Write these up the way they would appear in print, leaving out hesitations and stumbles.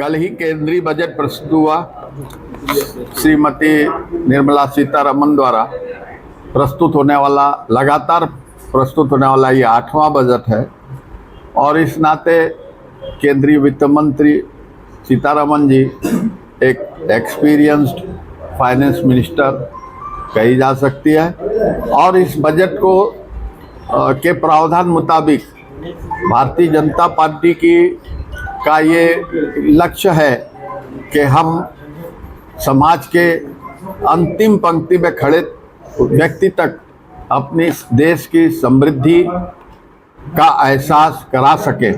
कल ही केंद्रीय बजट प्रस्तुत हुआ। श्रीमती निर्मला सीतारमन द्वारा लगातार प्रस्तुत होने वाला ये 8वां बजट है और इस नाते केंद्रीय वित्त मंत्री सीतारमन जी एक एक्सपीरियंस्ड फाइनेंस मिनिस्टर कही जा सकती है और इस बजट को के प्रावधान मुताबिक भारतीय जनता पार्टी का ये लक्ष्य है कि हम समाज के अंतिम पंक्ति में खड़े व्यक्ति तक अपनी देश की समृद्धि का एहसास करा सके।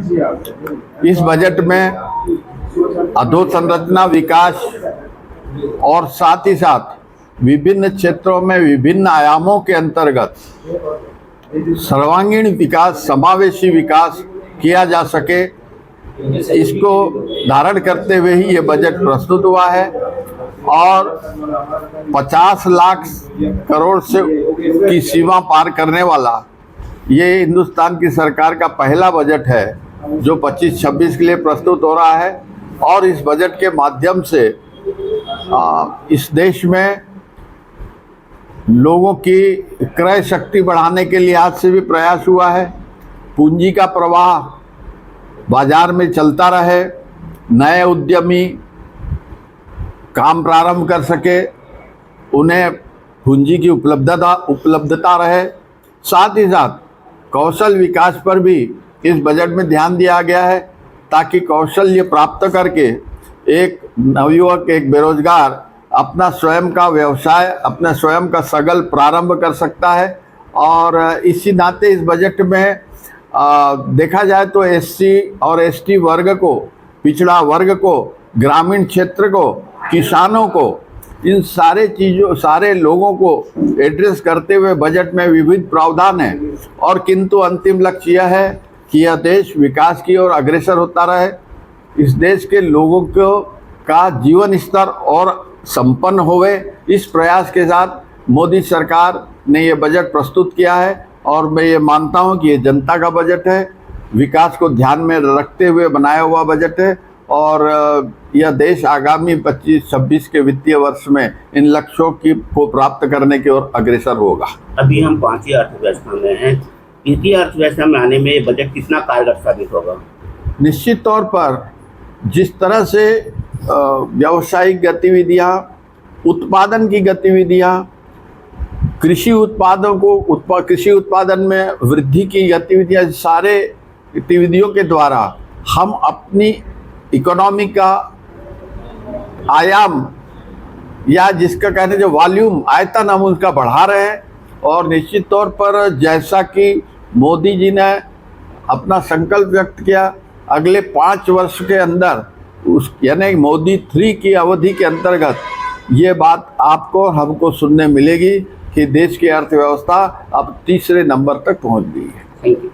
इस बजट में अधोसंरचना विकास और साथ ही साथ विभिन्न क्षेत्रों में विभिन्न आयामों के अंतर्गत सर्वांगीण विकास, समावेशी विकास किया जा सके, इसको धारण करते हुए ही ये बजट प्रस्तुत हुआ है और 50 लाख करोड़ से की सीमा पार करने वाला ये हिंदुस्तान की सरकार का पहला बजट है जो 25-26 के लिए प्रस्तुत हो रहा है। और इस बजट के माध्यम से इस देश में लोगों की क्रय शक्ति बढ़ाने के लिहाज से भी प्रयास हुआ है। पूंजी का प्रवाह बाजार में चलता रहे, नए उद्यमी काम प्रारंभ कर सके, उन्हें पूंजी की उपलब्धता रहे। साथ ही साथ कौशल विकास पर भी इस बजट में ध्यान दिया गया है ताकि कौशल्य प्राप्त करके एक नवयुवक, एक बेरोजगार अपना स्वयं का व्यवसाय, अपना स्वयं का सगल प्रारंभ कर सकता है। और इसी नाते इस बजट में देखा जाए तो एससी और एसटी वर्ग को, पिछड़ा वर्ग को, ग्रामीण क्षेत्र को, किसानों को, इन सारे लोगों को एड्रेस करते हुए बजट में विविध प्रावधान है। और किंतु अंतिम लक्ष्य यह है कि यह देश विकास की ओर अग्रसर होता रहे, इस देश के लोगों का जीवन स्तर और संपन्न होवे। इस प्रयास के साथ मोदी सरकार ने ये बजट प्रस्तुत किया है और मैं ये मानता हूँ कि ये जनता का बजट है, विकास को ध्यान में रखते हुए बनाया हुआ बजट है और यह देश आगामी 25-26 के वित्तीय वर्ष में इन लक्ष्यों को प्राप्त करने की ओर अग्रसर होगा। अभी हम 5वीं अर्थव्यवस्था में हैं, इसी अर्थव्यवस्था में आने में बजट कितना कारगर साबित होगा? निश्चित तौर पर जिस तरह से व्यावसायिक गतिविधियाँ, उत्पादन की गतिविधियाँ, कृषि उत्पादन में वृद्धि की गतिविधियाँ, सारे गतिविधियों के द्वारा हम अपनी इकोनॉमी का आयाम या जिसका कहने जो वॉल्यूम, आयतन, हम उसका बढ़ा रहे हैं। और निश्चित तौर पर जैसा कि मोदी जी ने अपना संकल्प व्यक्त किया, अगले 5 वर्ष के अंदर यानी मोदी 3 की अवधि के अंतर्गत ये बात आपको हमको सुनने मिलेगी कि देश की अर्थव्यवस्था अब तीसरे नंबर तक पहुंच गई है। Thank you.